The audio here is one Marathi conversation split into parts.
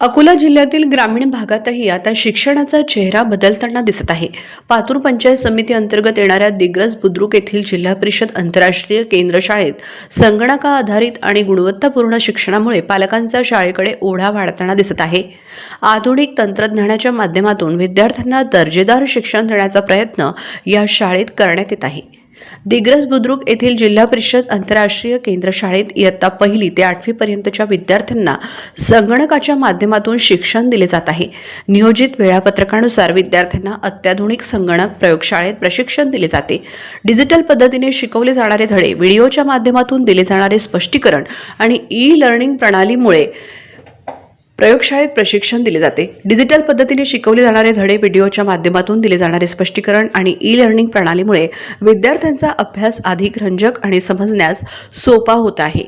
अकोला जिल्ह्यातील ग्रामीण भागातही आता शिक्षणाचा चेहरा बदलताना दिसत आहे। पातूर पंचायत समिती अंतर्गत येणाऱ्या दिग्रस बुद्रुक येथील जिल्हा परिषद आंतरराष्ट्रीय केंद्र शाळेत संगणका आधारित आणि गुणवत्तापूर्ण शिक्षणामुळे पालकांचा शाळेकडे ओढा वाढताना दिसत आहे। आधुनिक तंत्रज्ञानाच्या माध्यमातून विद्यार्थ्यांना दर्जेदार शिक्षण देण्याचा प्रयत्न या शाळेत करण्यात येत आहे। दिग्रस बुद्रुक येथील जिल्हा परिषद आंतरराष्ट्रीय केंद्र शाळेत इयत्ता 1ली ते 8वी पर्यंतच्या विद्यार्थ्यांना संगणकाच्या माध्यमातून शिक्षण दिले जात आहे। नियोजित वेळापत्रकानुसार विद्यार्थ्यांना अत्याधुनिक संगणक प्रयोगशाळेत प्रशिक्षण दिले जाते। डिजिटल पद्धतीने शिकवले जाणारे धडे, व्हिडिओच्या माध्यमातून दिले जाणारे स्पष्टीकरण आणि ई-लर्निंग प्रणालीमुळे प्रयोगशाळेत प्रशिक्षण दिले जाते। डिजिटल पद्धतीने शिकवले जाणारे धडे, व्हिडिओच्या माध्यमातून दिले जाणारे स्पष्टीकरण आणि ई-लर्निंग प्रणालीमुळे विद्यार्थ्यांचा अभ्यास अधिक रंजक आणि समजण्यास सोपा होत आहे।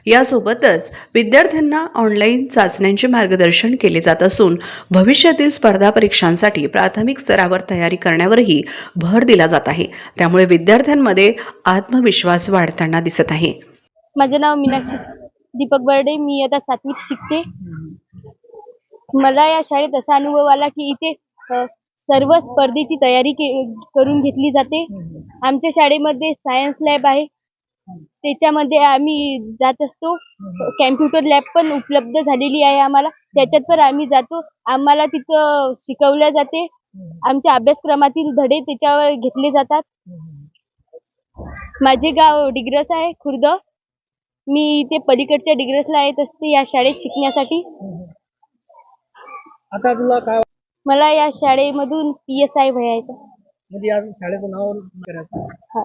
यासोबतच विद्यार्थ्यांना ऑनलाईन चाचण्यांचे मार्गदर्शन केले जात असून भविष्यातील स्पर्धा परीक्षांसाठी प्राथमिक स्तरावर तयारी करण्यावरही भर दिला जात आहे। त्यामुळे विद्यार्थ्यांमध्ये आत्मविश्वास वाढताना दिसत आहे। माझे नाव मीनाक्षी दीपक बर्डे, मी आता 7वीत शिकते। मला या शाळेत असा अनुभव आला की इथे सर्व स्पर्धेची तयारी करून घेतली जाते। आमच्या शाळेमध्ये सायन्स लॅब आहे, त्याच्यामध्ये आम्ही जात असतो। कॅम्प्युटर लॅब पण उपलब्ध झालेली आहे आम्हाला, त्याच्यात पण आम्ही जातो। आम्हाला तिथं शिकवल्या जाते, आमच्या अभ्यासक्रमातील धडे त्याच्यावर घेतले जातात। माझे गाव डिग्रस आहे, खुर्द। मी इथे पलीकडच्या डिग्रसला येत असते या शाळेत शिकण्यासाठी। आता तुला काय मला या शाळेमधून PSI व्हायचं। म्हणजे या शाळेचं नाव करायचं? हा।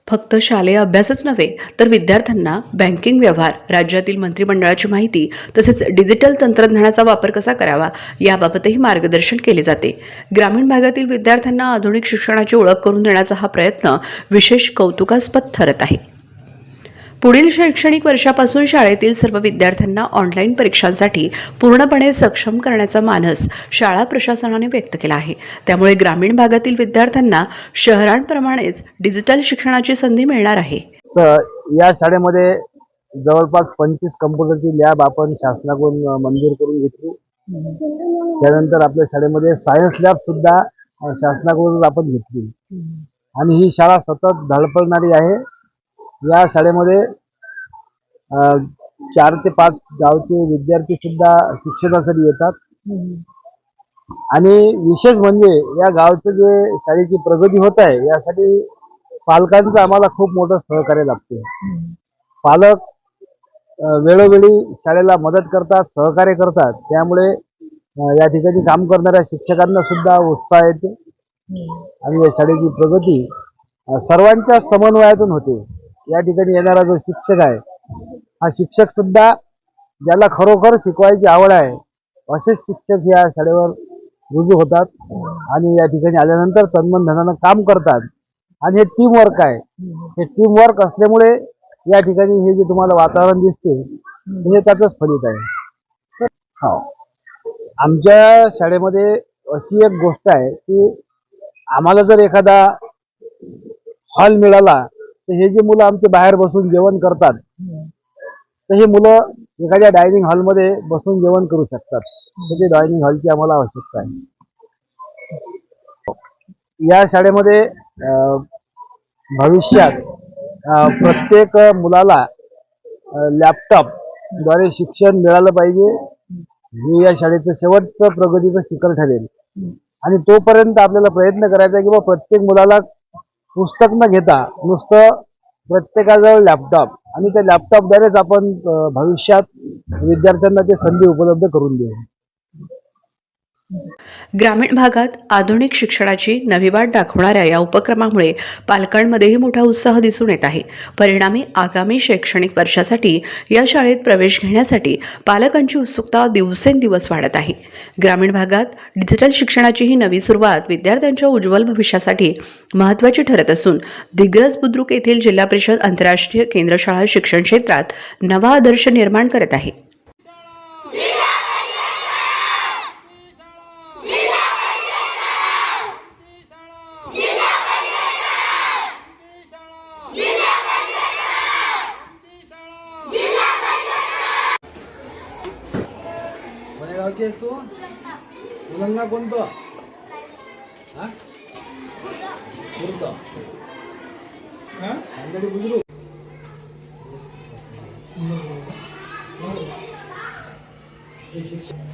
फक्त शालेय अभ्यासच नव्हे तर विद्यार्थ्यांना बँकिंग व्यवहार, राज्यातील मंत्रिमंडळाची माहिती तसेच डिजिटल तंत्रज्ञानाचा वापर कसा करावा याबाबतही मार्गदर्शन केले जाते। ग्रामीण भागातील विद्यार्थ्यांना आधुनिक शिक्षणाची ओळख करून देण्याचा हा प्रयत्न विशेष कौतुकास्पद ठरत आहे। पुढील शैक्षणिक वर्षापासून शाळेतील सर्व विद्यार्थ्यांना ऑनलाईन परीक्षांसाठी पूर्णपणे सक्षम करण्याचा मानस शाळा प्रशासनाने व्यक्त केला आहे। त्यामुळे ग्रामीण भागातील विद्यार्थ्यांना शहरांप्रमाणेच डिजिटल शिक्षणाची संधी मिळणार आहे। तर या शाळेमध्ये जवळपास 25 कम्प्युटरची लॅब आपण शासनाकडून मंजूर करून घेतली। त्यानंतर आपल्या शाळेमध्ये सायन्स लॅब सुद्धा शासनाकडून आपण घेतली आणि ही शाळा सतत धडपडणारी आहे। या शाळेमध्ये 4 ते 5 गावचे विद्यार्थी सुद्धा शिक्षणासाठी येतात आणि विशेष म्हणजे या गावचे जे शाळेची प्रगती होत आहे यासाठी पालकांचं आम्हाला खूप मोठं सहकार्य लागते। पालक वेळोवेळी शाळेला मदत करतात, सहकार्य करतात, त्यामुळे या ठिकाणी काम करणाऱ्या शिक्षकांना सुद्धा उत्साह येते आणि या शाळेची प्रगती सर्वांच्या समन्वयातून होते। या ठिकाणी येणारा जो शिक्षक आहे हा शिक्षक सुद्धा ज्याला खरोखर शिकवायची आवड आहे असे शिक्षक या शाळेवर रुजू होतात आणि या ठिकाणी आल्यानंतर तन्मन धनानं काम करतात आणि हे टीम वर्क आहे। हे टीम वर्क असल्यामुळे या ठिकाणी हे जे तुम्हाला वातावरण दिसते हे त्याचंच फलित आहे। हो, आमच्या शाळेमध्ये अशी एक गोष्ट आहे की आम्हाला जर एखादा हॉल मिळाला तर हे जे मुलं आमचे बाहेर बसून जेवण करतात तर हे मुलं एखाद्या डायनिंग हॉलमध्ये बसून जेवण करू शकतात। तर ते डायनिंग हॉलची आम्हाला आवश्यकता आहे। या शाळेमध्ये भविष्यात प्रत्येक मुलाला लॅपटॉप द्वारे शिक्षण मिळालं पाहिजे, हे या शाळेचं शेवटचं प्रगतीचं शिखर ठरेल आणि तोपर्यंत आपल्याला प्रयत्न करायचा आहे की प्रत्येक मुलाला पुस्तक न घेता नुसतं प्रत्येकाजवळ लॅपटॉप आणि त्या लॅपटॉपद्वारेच आपण भविष्यात विद्यार्थ्यांना ते संधी उपलब्ध करून देऊ। ग्रामीण भागात आधुनिक शिक्षणाची नवी वाट दाखवणाऱ्या या उपक्रमामुळे पालकांमध्येही मोठा उत्साह दिसून येत आहे। परिणामी आगामी शैक्षणिक वर्षासाठी या शाळेत प्रवेश घेण्यासाठी पालकांची उत्सुकता दिवसेंदिवस वाढत आहे। ग्रामीण भागात डिजिटल शिक्षणाची ही नवी सुरुवात विद्यार्थ्यांच्या उज्ज्वल भविष्यासाठी महत्त्वाची ठरत असून दिग्रस बुद्रुक येथील जिल्हा परिषद आंतरराष्ट्रीय केंद्र शाळा शिक्षण क्षेत्रात नवा आदर्श निर्माण करत आहे। गावची आहेस तू? उलंगा कोणतं? हा? खुर्द. हा? खानदेशी बुजुर्ग. हे शिक्षण.